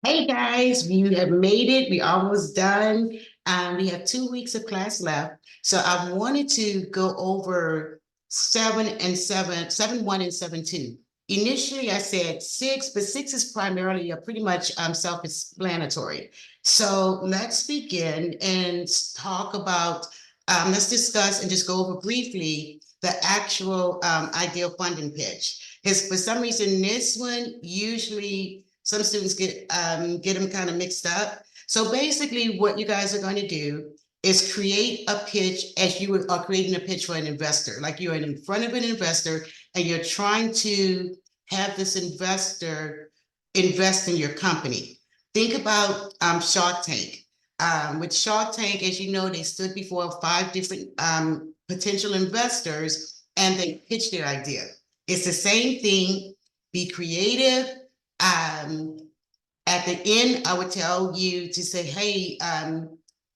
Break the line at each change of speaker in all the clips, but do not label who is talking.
Hey guys, we have made it. We almost done. We have 2 weeks of class left. So I wanted to go over 7 and 7, 7-1 and 7-2. Initially, I said six, but six is primarily a pretty much self-explanatory. So let's begin and talk about, let's discuss and just go over briefly the actual ideal funding pitch. Because for some reason, this one usually some students get them kind of mixed up. So basically, what you guys are going to do is create a pitch as you are creating a pitch for an investor. Like you're in front of an investor and you're trying to have this investor invest in your company. Think about Shark Tank. With Shark Tank, as you know, they stood before five different potential investors and they pitched their idea. It's the same thing. Be creative. um, at the end, I would tell you to say, hey,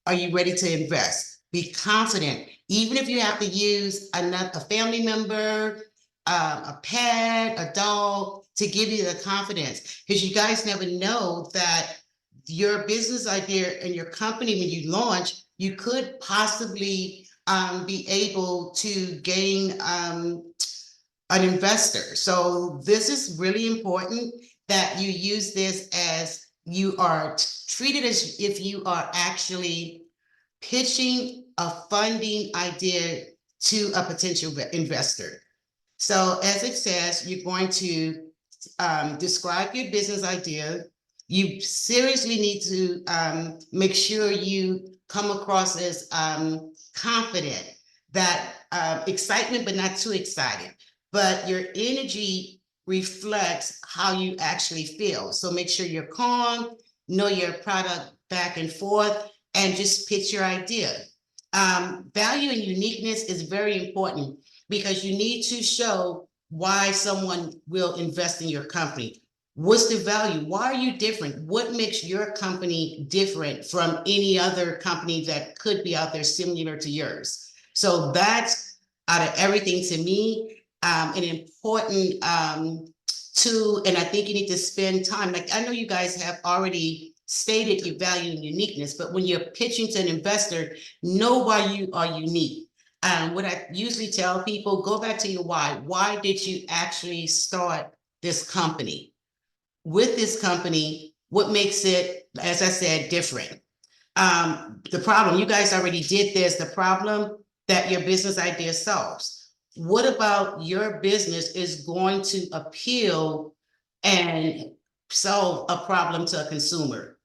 are you ready to invest? Be confident. Even if you have to use a family member, a pet, a dog to give you the confidence. Because you guys never know that your business idea and your company, when you launch, you could possibly be able to gain an investor. So this is really important that you use this as you are treated as if you are actually pitching a funding idea to a potential investor. So as it says, you're going to describe your business idea. You seriously need to make sure you come across as confident, that excitement, but not too excited. But your energy reflects how you actually feel. So make sure you're calm, know your product back and forth, and just pitch your idea. Value and uniqueness is very important because you need to show why someone will invest in your company. What's the value? Why are you different? What makes your company different from any other company that could be out there similar to yours? So that's out of everything to me, an important tool. And I think you need to spend time. Like I know you guys have already stated your value and uniqueness, but when you're pitching to an investor, know why you are unique. What I usually tell people, go back to your why. Why did you actually start this company? With this company, what makes it, as I said, different? The problem, you guys already did this, the problem that your business idea solves. What about your business is going to appeal and solve a problem to a consumer?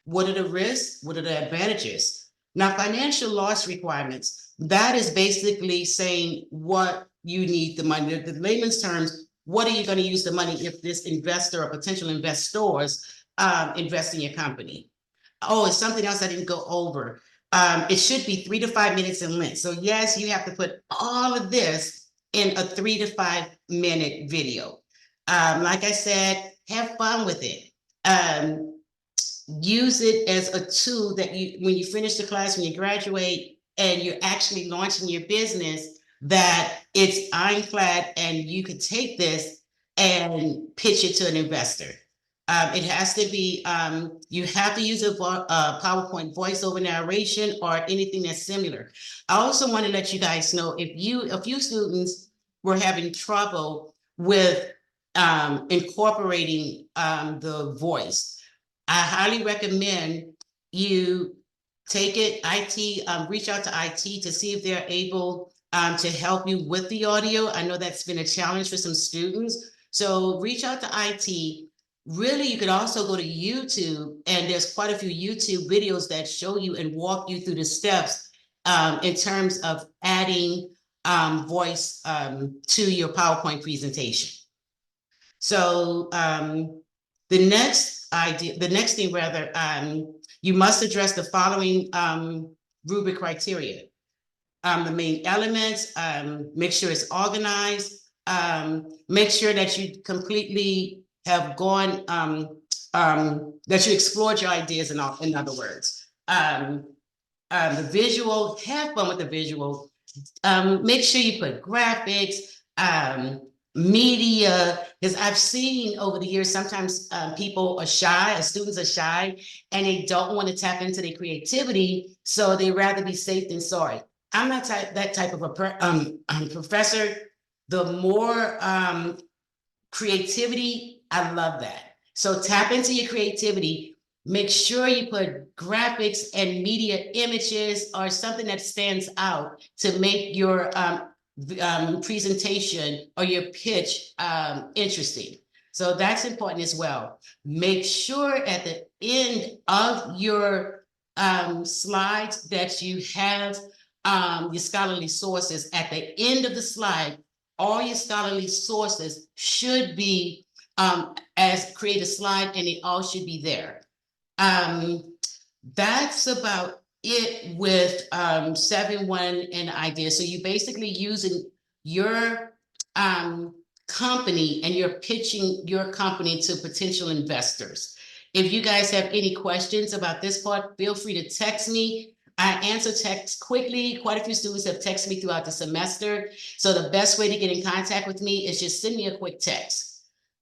What are the risks? What are the advantages? Now, financial loss requirements, that is basically saying what you need the money. The layman's terms, what are you going to use the money if this investor or potential investors invest in your company? Oh, it's something else I didn't go over. It should be 3 to 5 minutes in length. So yes, you have to put all of this in a 3 to 5 minute video. Like I said, have fun with it. Use it as a tool that you, when you finish the class, when you graduate and you're actually launching your business, that it's ironclad and you could take this and pitch it to an investor. It has to be, you have to use a PowerPoint voiceover narration or anything that's similar. I also want to let you guys know if a few students were having trouble with incorporating the voice, I highly recommend you take it, IT, reach out to IT to see if they're able to help you with the audio. I know that's been a challenge for some students. So reach out to IT. Really, you could also go to YouTube, and there's quite a few YouTube videos that show you and walk you through the steps in terms of adding voice to your PowerPoint presentation. So the next thing rather, you must address the following rubric criteria. The main elements, make sure it's organized, make sure that you completely have gone, that you explored your ideas in other words. The visual, have fun with the visual. Make sure you put graphics, media, because I've seen over the years, sometimes people are shy, or students are shy, and they don't want to tap into their creativity, so they rather be safe than sorry. I'm not that type of a professor. The more creativity, I love that. So tap into your creativity. Make sure you put graphics and media images or something that stands out to make your presentation or your pitch interesting. So that's important as well. Make sure at the end of your slides that you have your scholarly sources. At the end of the slide, all your scholarly sources should be as create a slide, and they all should be there. That's about it with 7-1 and ideas. So you basically using your company, and you're pitching your company to potential investors. If you guys have any questions about this part, feel free to text me. I answer texts quickly. Quite a few students have texted me throughout the semester. So the best way to get in contact with me is just send me a quick text.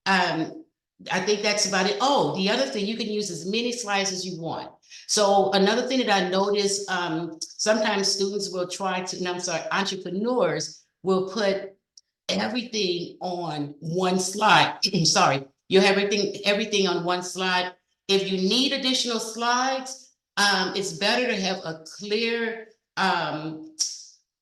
I think that's about it. Oh, the other thing, you can use as many slides as you want. So another thing that I notice, sometimes students will try to, no, I'm sorry, entrepreneurs will put everything on one slide. Sorry, you have everything on one slide. If you need additional slides, it's better to have a clear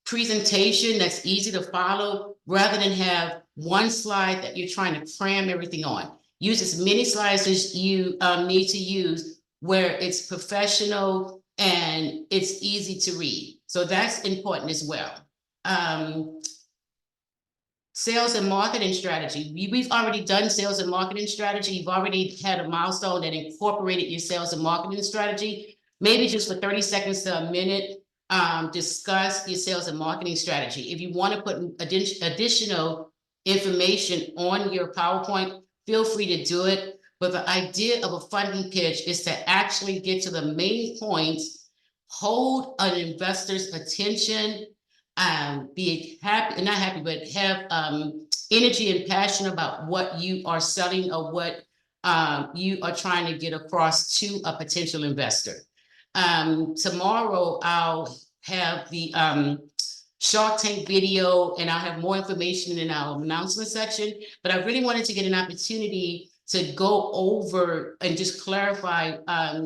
presentation that's easy to follow, rather than have one slide that you're trying to cram everything on. Use as many slides as you need to use, where it's professional and it's easy to read. So that's important as well. Sales and marketing strategy. We've already done sales and marketing strategy. You've already had a milestone that incorporated your sales and marketing strategy. Maybe just for 30 seconds to a minute, discuss your sales and marketing strategy. If you want to put additional information on your PowerPoint, feel free to do it. But the idea of a funding pitch is to actually get to the main points, hold an investor's attention, be happy, not happy, but have energy and passion about what you are selling, or what you are trying to get across to a potential investor. Tomorrow I'll have the Shark Tank video, and I'll have more information in our announcement section, but I really wanted to get an opportunity to go over and just clarify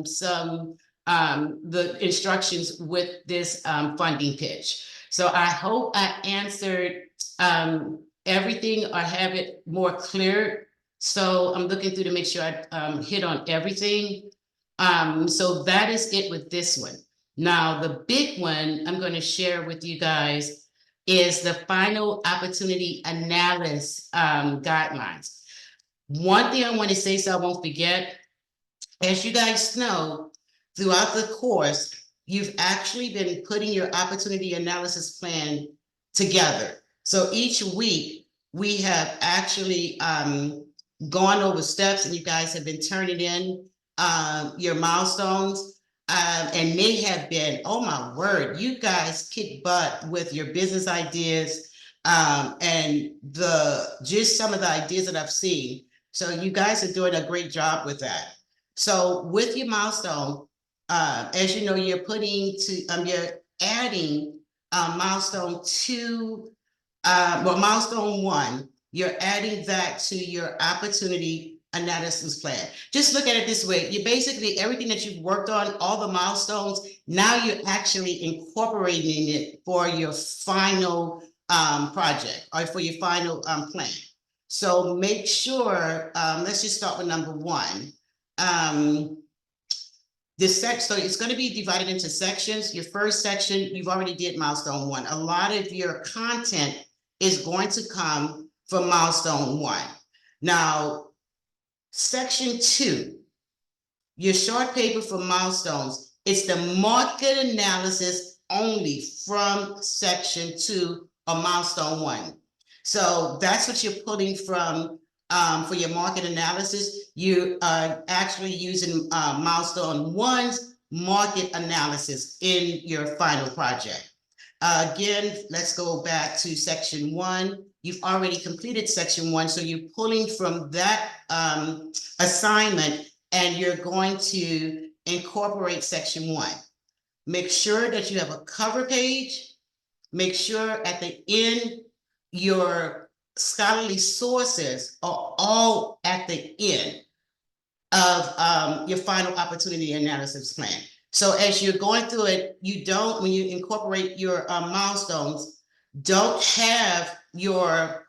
some the instructions with this funding pitch. So I hope I answered everything, or have it more clear. So I'm looking through to make sure I hit on everything. So that is it with this one. Now, the big one I'm going to share with you guys is the final opportunity analysis guidelines. One thing I want to say, so I won't forget, as you guys know, throughout the course, you've actually been putting your opportunity analysis plan together. So each week we have actually gone over steps, and you guys have been turning in your milestones. And they have been, oh my word, you guys kick butt with your business ideas, and just some of the ideas that I've seen. So you guys are doing a great job with that. So with your milestone, as you know, you're adding milestone 2, milestone 1, you're adding that to your opportunity analysis plan. Just look at it this way. You basically, everything that you've worked on, all the milestones, now you're actually incorporating it for your final project, or for your final plan. So make sure, let's just start with number 1. So it's going to be divided into sections. Your first section, you've already did milestone 1. A lot of your content is going to come from milestone 1. Now, section 2, your short paper for milestones, it's the market analysis only from section 2 or milestone 1. So that's what you're pulling from for your market analysis. You are actually using milestone 1's market analysis in your final project. Again, let's go back to section 1. you've already completed section 1. So you're pulling from that assignment and you're going to incorporate section 1. Make sure that you have a cover page. Make sure at the end, your scholarly sources are all at the end of your final opportunity analysis plan. So as you're going through it, you don't, when you incorporate your milestones, don't have your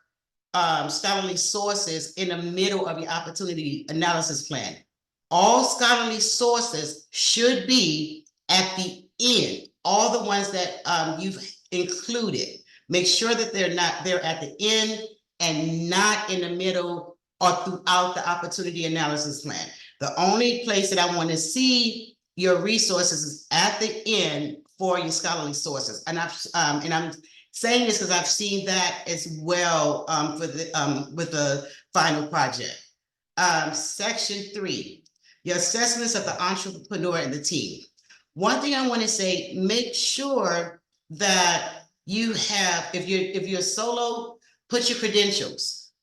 scholarly sources in the middle of your opportunity analysis plan. All scholarly sources should be at the end, all the ones that you've included. Make sure that they're at the end and not in the middle or throughout the opportunity analysis plan. The only place that I want to see your resources is at the end for your scholarly sources. And I'm saying this because I've seen that as well for the with the final project. Section 3, your assessments of the entrepreneur and the team. One thing I want to say, make sure that you have, if you're solo, put your credentials.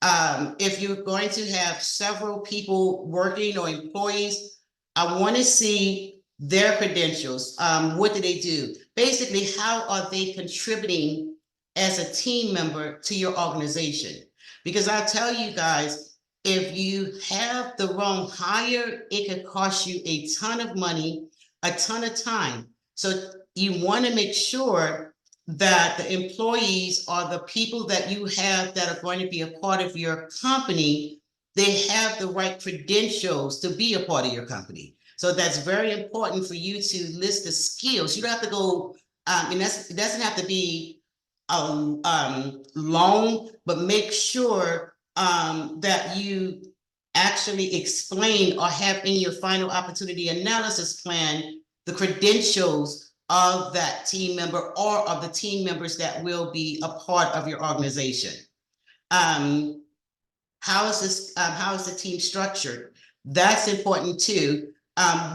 If you're going to have several people working or employees, I want to see their credentials. What do they do? Basically, how are they contributing as a team member to your organization? Because I'll tell you guys, if you have the wrong hire, it could cost you a ton of money, a ton of time. So you want to make sure that the employees are the people that you have that are going to be a part of your company. They have the right credentials to be a part of your company. So that's very important for you to list the skills. You don't have to go, and it doesn't have to be long, but make sure that you actually explain or have in your final opportunity analysis plan the credentials of that team member or of the team members that will be a part of your organization. How is the team structured? That's important too.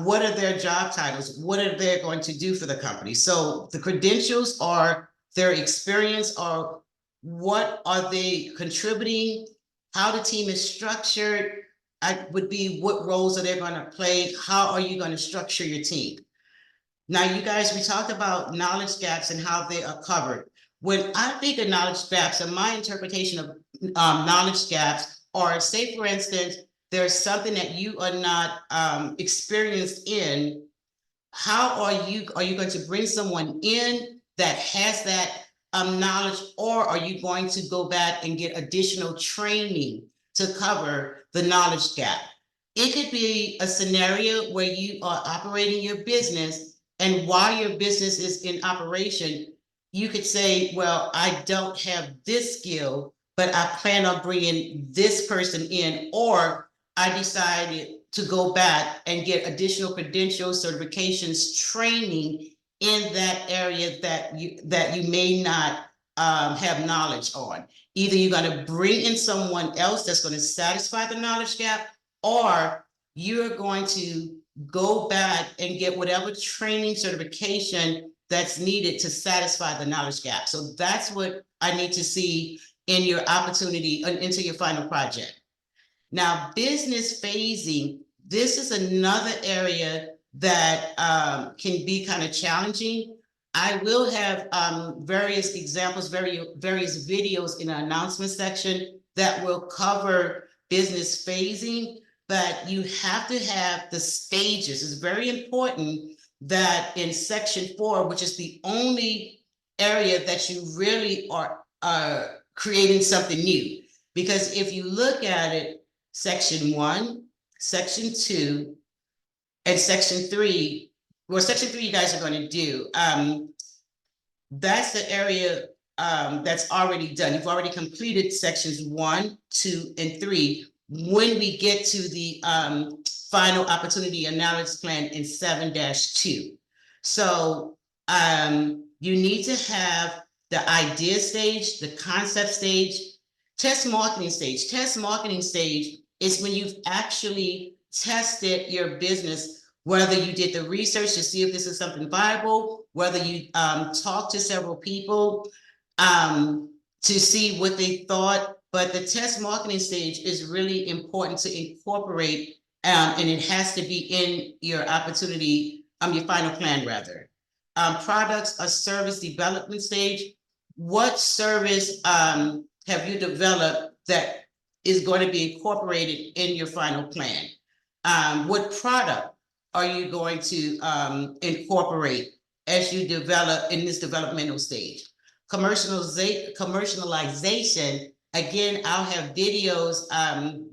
What are their job titles? What are they going to do for the company? So the credentials are their experience, or what are they contributing? How the team is structured would be what roles are they going to play? How are you going to structure your team? Now, you guys, we talked about knowledge gaps and how they are covered. When I think of knowledge gaps, and my interpretation of knowledge gaps are, say, for instance, there's something that you are not experienced in. How are you going to bring someone in that has that knowledge, or are you going to go back and get additional training to cover the knowledge gap? It could be a scenario where you are operating your business, and while your business is in operation, you could say, well, I don't have this skill, but I plan on bringing this person in, or I decided to go back and get additional credentials, certifications, training in that area that you may not have knowledge on. Either you're going to bring in someone else that's going to satisfy the knowledge gap, or you're going to go back and get whatever training certification that's needed to satisfy the knowledge gap. So that's what I need to see in your opportunity, into your final project. Now, business phasing, this is another area that can be kind of challenging. I will have various examples, various videos in the announcement section that will cover business phasing, but you have to have the stages. It's very important that in section 4, which is the only area that you really are creating something new. Because if you look at it, section 1, section 2, and section 3, well, section 3 you guys are going to do. That's the area that's already done. You've already completed sections 1, 2, and 3. When we get to the final opportunity analysis plan in 7-2. So you need to have the idea stage, the concept stage, test marketing stage. Test marketing stage is when you've actually tested your business, whether you did the research to see if this is something viable, whether you talked to several people. to see what they thought. But the test marketing stage is really important to incorporate, and it has to be in your opportunity, your final plan rather. Products or service development stage. What service have you developed that is going to be incorporated in your final plan? What product are you going to incorporate as you develop in this developmental stage? Commercialization, again, I'll have videos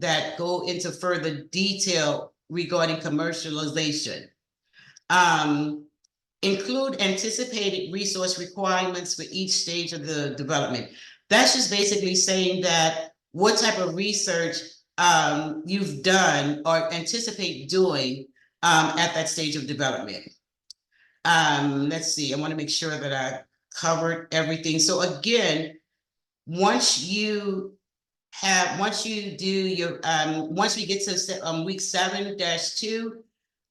that go into further detail regarding commercialization. Include anticipated resource requirements for each stage of the development. That's just basically saying that what type of research you've done or anticipate doing at that stage of development. Let's see, I want to make sure that I covered everything. So again, once you do your, once we get to week 7-2,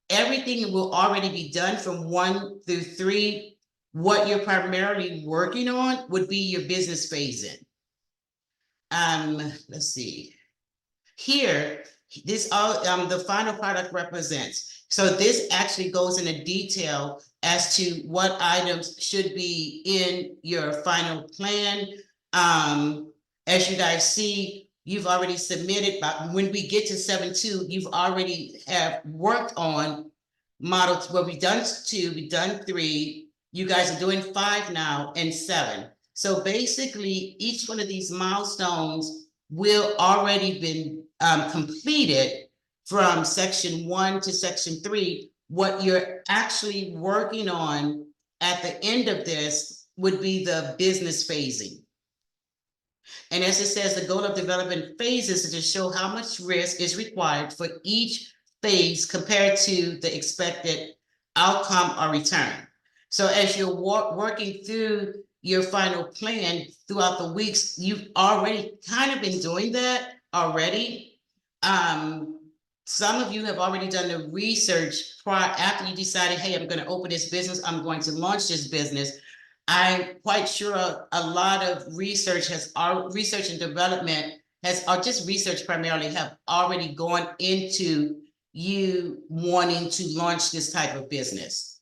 everything will already be done from 1 through 3. What you're primarily working on would be your business phasing. Let's see. Here, this all the final product represents. So this actually goes into detail as to what items should be in your final plan. As you guys see, you've already submitted, but when we get to 7-2, you've already have worked on models. Well, we've done 2, we've done 3. You guys are doing 5 now and 7. So basically, each one of these milestones will already been completed from section 1 to section 3. What you're actually working on at the end of this would be the business phasing. And as it says, the goal of development phases is to show how much risk is required for each phase compared to the expected outcome or return. So as you're working through your final plan throughout the weeks, you've already kind of been doing that already. Some of you have already done the research prior, after you decided, hey, I'm going to open this business, I'm going to launch this business. I'm quite sure a lot of research and development or just research primarily, have already gone into you wanting to launch this type of business.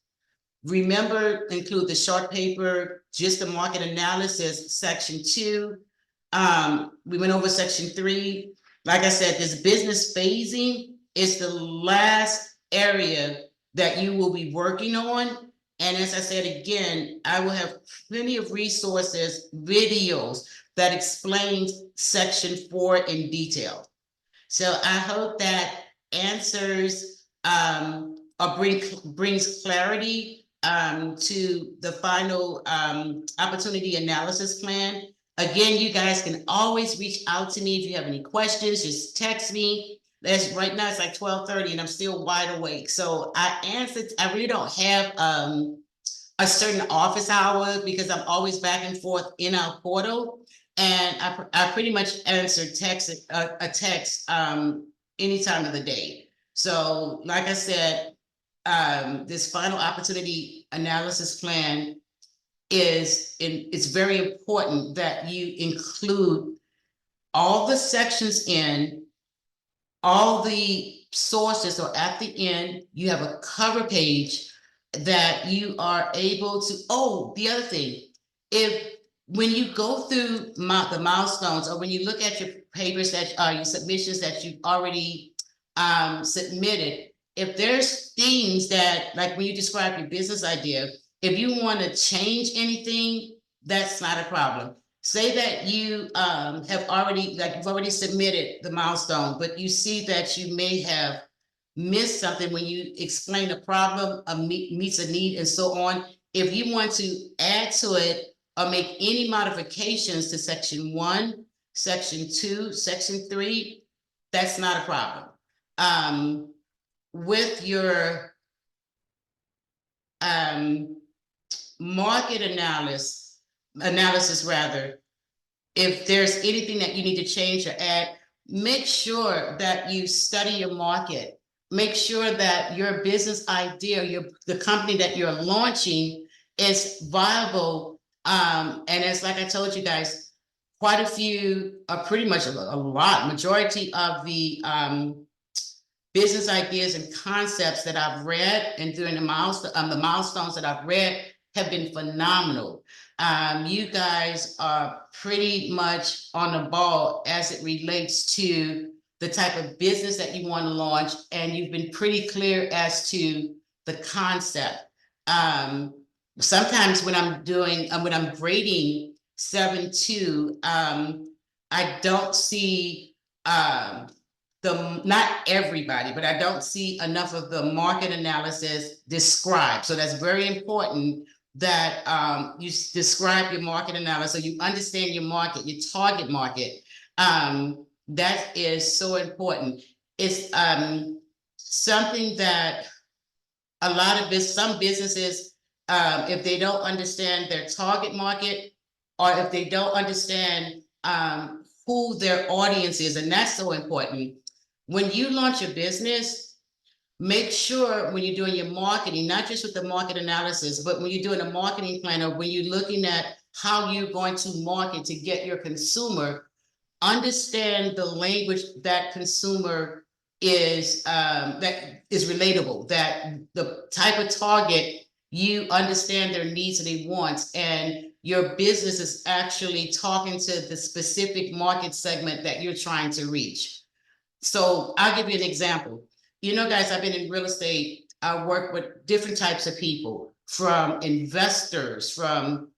Remember, include the short paper, just the market analysis, section 2. We went over section 3. Like I said, this business phasing is the last area that you will be working on. And as I said, again, I will have plenty of resources, videos that explains section 4 in detail. So I hope that answers or brings clarity to the final opportunity analysis plan. Again, you guys can always reach out to me if you have any questions. Just text me. Right now it's like 12:30 and I'm still wide awake. So I really don't have a certain office hour because I'm always back and forth in our portal. And I pretty much answer a text any time of the day. So like I said, this final opportunity analysis plan it's very important that you include all the sections in, all the sources, or at the end, you have a cover page that you are able to, the other thing, when you go through the milestones, or when you look at your papers that are your submissions that you've already submitted, if there's things that, like when you describe your business idea, if you want to change anything, that's not a problem. Say that you have already, like you've already submitted the milestone, but you see that you may have missed something when you explain a problem, meets a need, and so on. If you want to add to it or make any modifications to section 1, section 2, section 3, that's not a problem. With your market analysis rather, if there's anything that you need to change or add, make sure that you study your market. Make sure that your business idea, the company that you're launching is viable. And it's like I told you guys, quite a few, pretty much a lot, majority of the business ideas and concepts that I've read and during the milestones that I've read have been phenomenal. You guys are pretty much on the ball as it relates to the type of business that you want to launch, and you've been pretty clear as to the concept. Sometimes when I'm grading 7.2, I don't see not everybody, but I don't see enough of the market analysis described. So that's very important that you describe your market analysis, so you understand your market, your target market. That is so important. It's something that a lot of some businesses, if they don't understand their target market, or if they don't understand who their audience is, and that's so important. When you launch a business, make sure when you're doing your marketing, not just with the market analysis, but when you're doing a marketing plan, or when you're looking at how you're going to market to get your consumer, understand the language that consumer is, that is relatable, that the type of target, you understand their needs and their wants, and your business is actually talking to the specific market segment that you're trying to reach. So I'll give you an example. You know, guys, I've been in real estate. I work with different types of people, from investors, from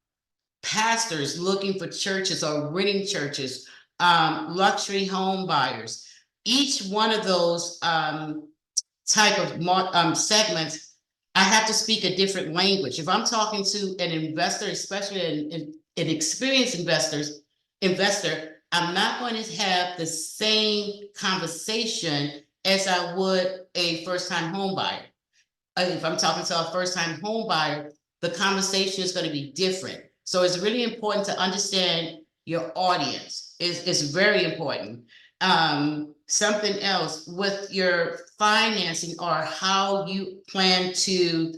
pastors looking for churches or renting churches, luxury home buyers. Each one of those type of segments, I have to speak a different language. If I'm talking to an investor, especially an experienced investor, I'm not going to have the same conversation as I would a first-time home buyer. If I'm talking to a first-time home buyer, the conversation is going to be different. So it's really important to understand your audience. It's very important. Something else with your financing, or how you plan to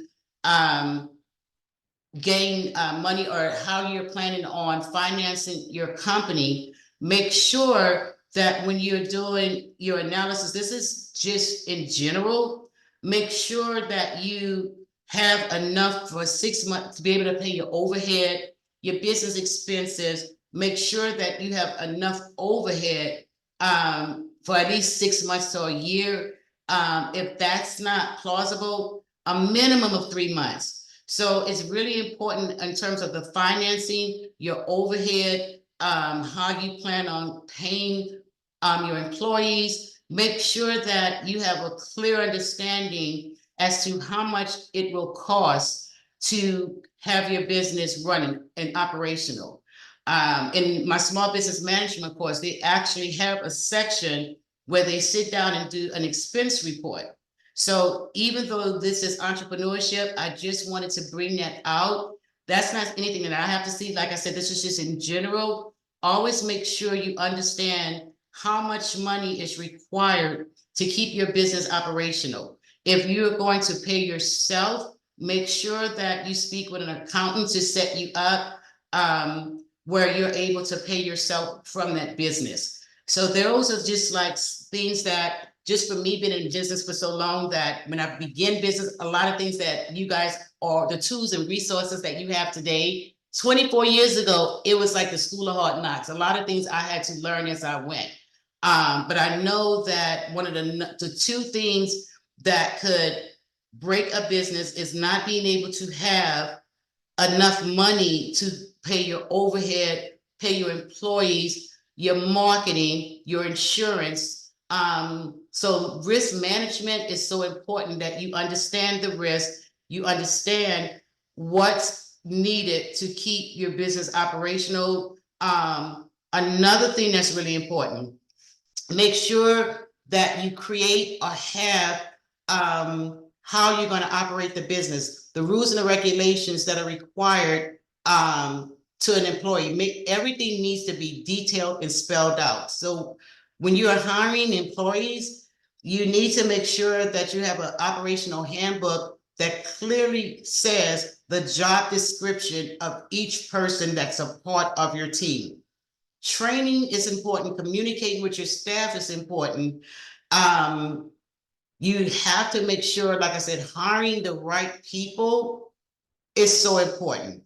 gain money, or how you're planning on financing your company. Make sure that when you're doing your analysis, this is just in general, make sure that you have enough for 6 months to be able to pay your overhead, your business expenses. Make sure that you have enough overhead for at least 6 months to a year. If that's not plausible, a minimum of 3 months. So it's really important in terms of the financing, your overhead, how you plan on paying your employees. Make sure that you have a clear understanding as to how much it will cost to have your business running and operational. In my small business management course, they actually have a section where they sit down and do an expense report. So even though this is entrepreneurship, I just wanted to bring that out. That's not anything that I have to see. Like I said, this is just in general. Always make sure you understand how much money is required to keep your business operational. If you're going to pay yourself, make sure that you speak with an accountant to set you up where you're able to pay yourself from that business. So those are just like things that, just for me being in business for so long, that when I begin business, a lot of things that you guys are, the tools and resources that you have today, 24 years ago, it was like the school of hard knocks. A lot of things I had to learn as I went. But I know that one of the two things that could break a business is not being able to have enough money to pay your overhead, pay your employees, your marketing, your insurance. So risk management is so important, that you understand the risk, you understand what's needed to keep your business operational. Another thing that's really important, make sure that you create or have how you're going to operate the business, the rules and the regulations that are required to an employee. Everything needs to be detailed and spelled out. So when you are hiring employees, you need to make sure that you have an operational handbook that clearly says the job description of each person that's a part of your team. Training is important. Communicating with your staff is important. Um, you have to make sure, like I said, hiring the right people is so important.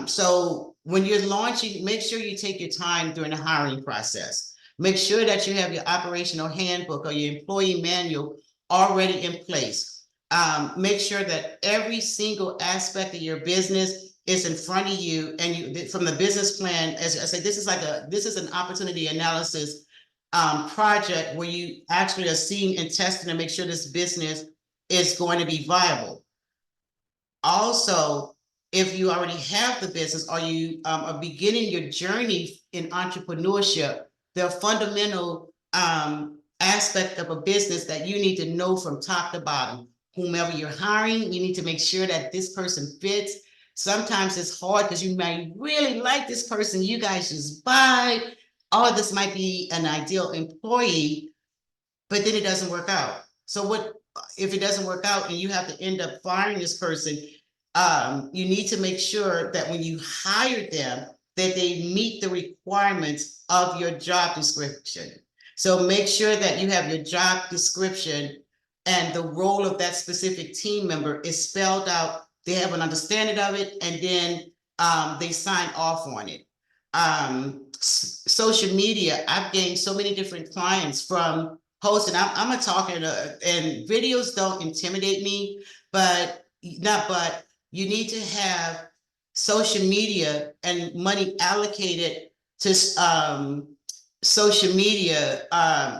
So when you're launching, make sure you take your time during the hiring process. Make sure that you have your operational handbook or your employee manual already in place. Make sure that every single aspect of your business is in front of you, and you from the business plan. As I said, this is an opportunity analysis project where you actually are seeing and testing to make sure this business is going to be viable. Also, if you already have the business or you are beginning your journey in entrepreneurship, there are fundamental aspect of a business that you need to know from top to bottom. Whomever you're hiring, you need to make sure that this person fits. Sometimes it's hard because you may really like this person, you guys just buy, or this might be an ideal employee, but then it doesn't work out. So what if it doesn't work out and you have to end up firing this person? You need to make sure that when you hire them, that they meet the requirements of your job description. So make sure that you have your job description and the role of that specific team member is spelled out. They have an understanding of it, and then they sign off on it. Social media, I've gained so many different clients from posting. I'm a talker, and videos don't intimidate me, but you need to have social media and money allocated to social media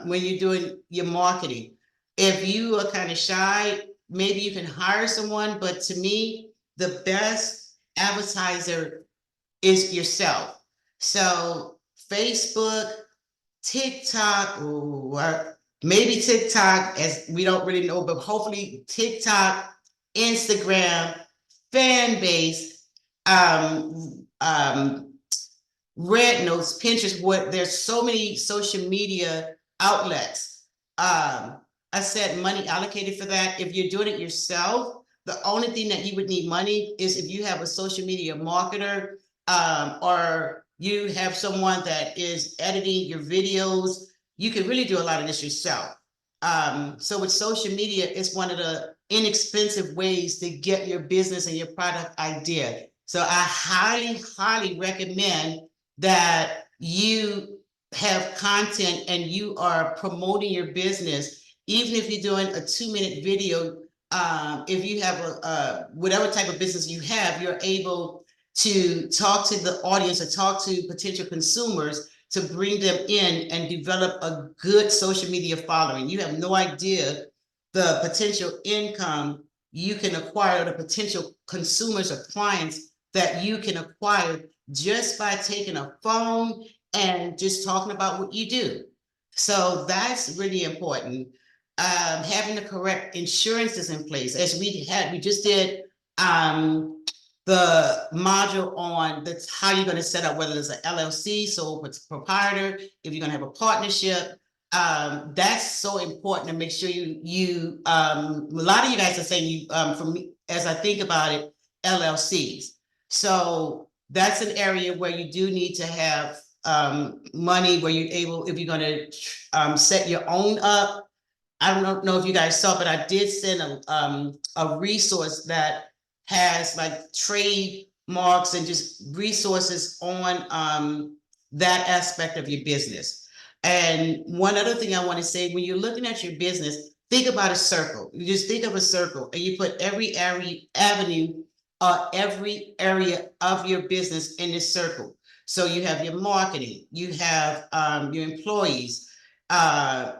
when you're doing your marketing. If you are kind of shy, maybe you can hire someone, but to me, the best advertiser is yourself. So Facebook, TikTok, maybe TikTok, as we don't really know, but hopefully TikTok, Instagram, fan base, Red Notes, Pinterest, what there's so many social media outlets. I said money allocated for that. If you're doing it yourself, the only thing that you would need money is if you have a social media marketer, or you have someone that is editing your videos. You can really do a lot of this yourself. So with social media, it's one of the inexpensive ways to get your business and your product idea. So I highly, highly recommend that you have content and you are promoting your business, even if you're doing a 2-minute video. If you have whatever type of business you have, you're able to talk to the audience or talk to potential consumers to bring them in and develop a good social media following. You have no idea the potential income you can acquire, the potential consumers or clients that you can acquire just by taking a phone and just talking about what you do. So that's really important. Having the correct insurances in place, as we just did the module on that's how you're going to set up, whether it's an LLC, so it's proprietor, if you're going to have a partnership. That's so important to make sure a lot of you guys are saying from me, as I think about it, LLCs. So that's an area where you do need to have money where you're able, if you're going to set your own up. I don't know if you guys saw, but I did send a resource that has like trademarks and just resources on that aspect of your business. And one other thing I want to say, when you're looking at your business, think about a circle. You just think of a circle and you put every avenue, every area of your business in this circle. So you have your marketing, you have your employees,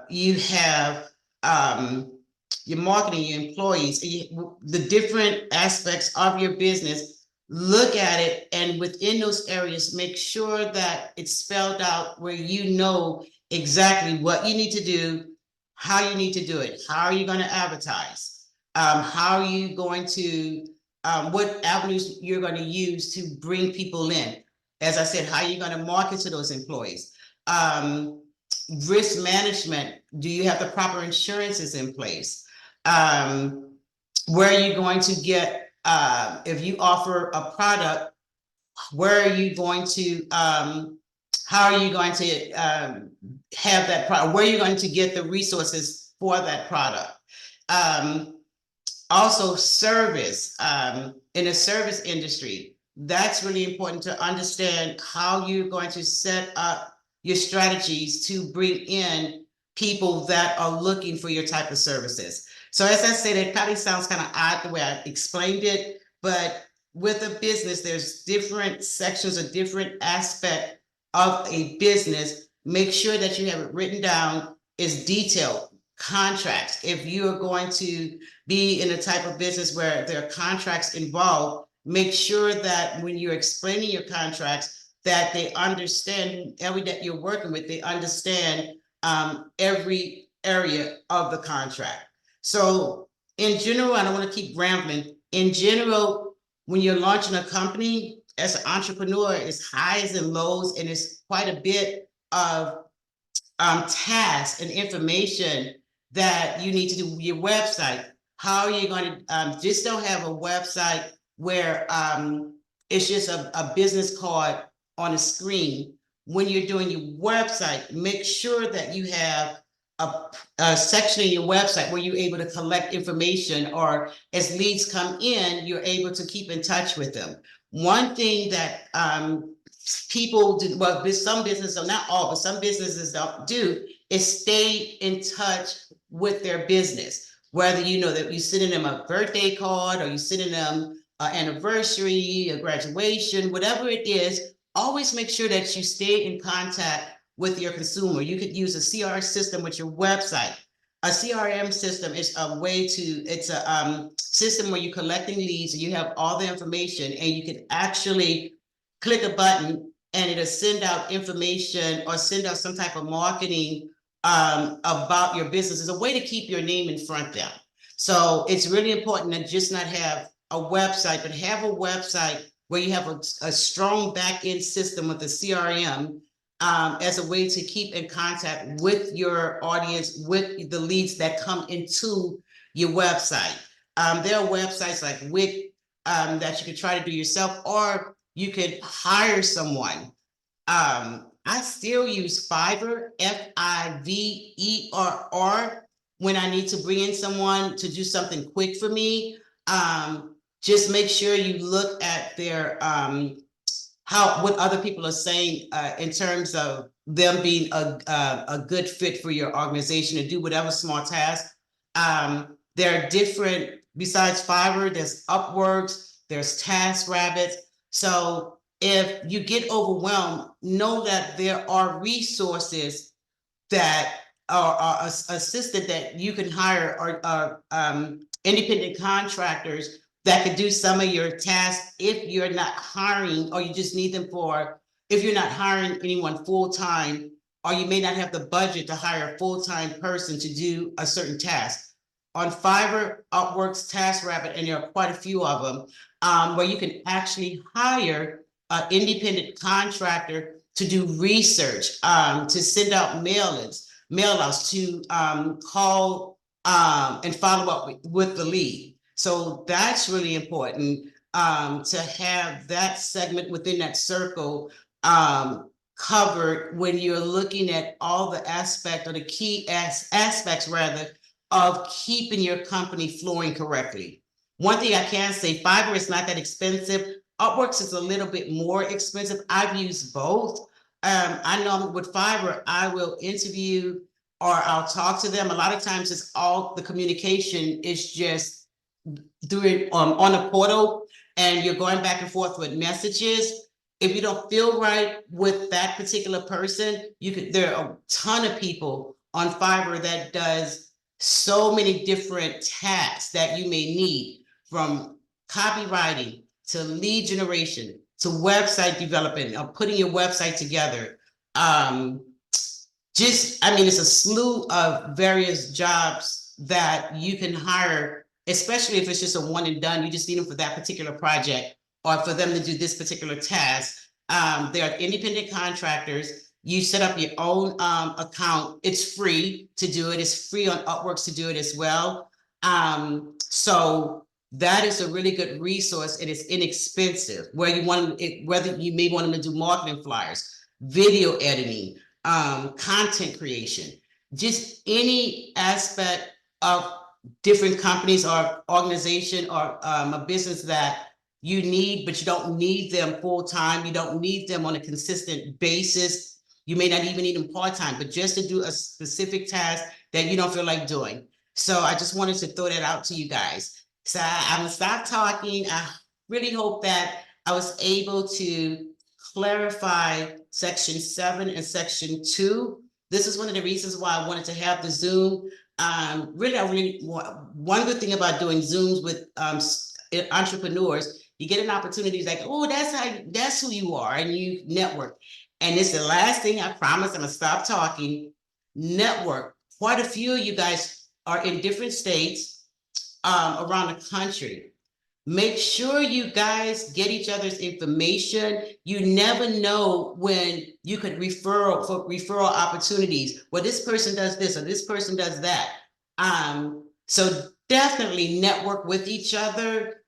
you have your marketing, your employees, the different aspects of your business. Look at it, and within those areas, make sure that it's spelled out where you know exactly what you need to do, how you need to do it, how are you going to advertise, how are you going to, what avenues you're going to use to bring people in. As I said, how are you going to market to those employees? Risk management. Do you have the proper insurances in place? Where are you going to get, if you offer a product, where are you going to How are you going to have that product? Where are you going to get the resources for that product? Um, Also, service in the service industry. That's really important to understand how you're going to set up your strategies to bring in people that are looking for your type of services. So as I said, it probably sounds kind of odd the way I explained it, but with a business, there's different sections or different aspect of a business. Make sure that you have it written down, is detailed contracts. If you are going to be in a type of business where there are contracts involved, make sure that when you're explaining your contracts, that they understand every that you're working with, they understand every area of the contract. So in general, I don't want to keep rambling. In general, when you're launching a company as an entrepreneur, it's highs and lows, and it's quite a bit of tasks and information that you need to do. Your website. How are you going to just don't have a website where it's just a business card on a screen. When you're doing your website, make sure that you have a section in your website where you're able to collect information, or as leads come in, you're able to keep in touch with them. One thing that people do, well, some businesses, not all, but some businesses don't do, is stay in touch with their business. Whether you know that you're sending them a birthday card, or you're sending them an anniversary, a graduation, whatever it is, always make sure that you stay in contact with your consumer. You could use a CRM system with your website. A CRM system is a way to, it's a system where you're collecting leads and you have all the information, and you can actually click a button and it'll send out information or send out some type of marketing about your business. It's a way to keep your name in front there. So it's really important to just not have a website, but have a website where you have a strong back-end system with the CRM as a way to keep in contact with your audience, with the leads that come into your website. There are websites like Wix that you can try to do yourself, or you could hire someone. I still use Fiverr, Fiverr, when I need to bring in someone to do something quick for me. Just make sure you look at their what other people are saying in terms of them being a good fit for your organization to do whatever small task. There are different, besides Fiverr, there's Upworks, there's TaskRabbit. So if you get overwhelmed, know that there are resources that are assisted that you can hire, or independent contractors that could do some of your tasks if you're not hiring, or you just need them for, if you're not hiring anyone full-time, or you may not have the budget to hire a full-time person to do a certain task. On Fiverr, Upworks, TaskRabbit, and there are quite a few of them, where you can actually hire an independent contractor to do research, to send out mail-outs, to call and follow up with the lead. So that's really important, to have that segment within that circle covered when you're looking at all the aspect, or the key aspects rather, of keeping your company flowing correctly. One thing I can say, Fiverr is not that expensive. Upworks is a little bit more expensive. I've used both. I know with Fiverr, I will interview or I'll talk to them. A lot of times it's all the communication is just through it on a portal, and you're going back and forth with messages. If you don't feel right with that particular person, there are a ton of people on Fiverr that does so many different tasks that you may need, from copywriting to lead generation to website development, or putting your website together. I mean, it's a slew of various jobs that you can hire, especially if it's just a one and done. You just need them for that particular project, or for them to do this particular task. There are independent contractors. You set up your own account. It's free to do it. It's free on Upworks to do it as well. So that is a really good resource, and it's inexpensive. Whether you may want them to do marketing flyers. video editing, content creation, just any aspect of different companies or organization or a business that you need, but you don't need them full time. You don't need them on a consistent basis. You may not even need them part time, but just to do a specific task that you don't feel like doing. So I just wanted to throw that out to you guys. So I'm gonna stop talking. I really hope that I was able to clarify section 7 and section 2. This is one of the reasons why I wanted to have the Zoom. Really, one good thing about doing Zooms with entrepreneurs, you get an opportunity like, oh, that's who you are, and you network. And it's the last thing I promise. I'm gonna stop talking. Network. Quite a few of you guys are in different states around the country. Make sure you guys get each other's information. You never know when you could referral opportunities. Well, this person does this or this person does that. So definitely network with each other.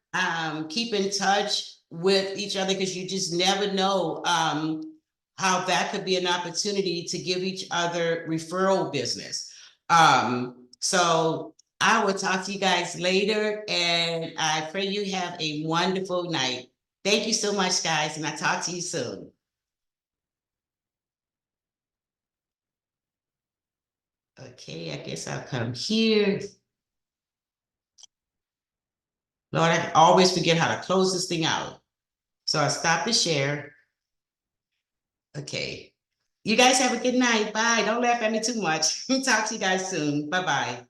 Keep in touch with each other because you just never know how that could be an opportunity to give each other referral business. So I will talk to you guys later, and I pray you have a wonderful night. Thank you so much, guys, and I'll talk to you soon. Okay, I guess I'll come here. Lord, I always forget how to close this thing out. So I stop the share. Okay. You guys have a good night. Bye. Don't laugh at me too much. Talk to you guys soon. Bye-bye.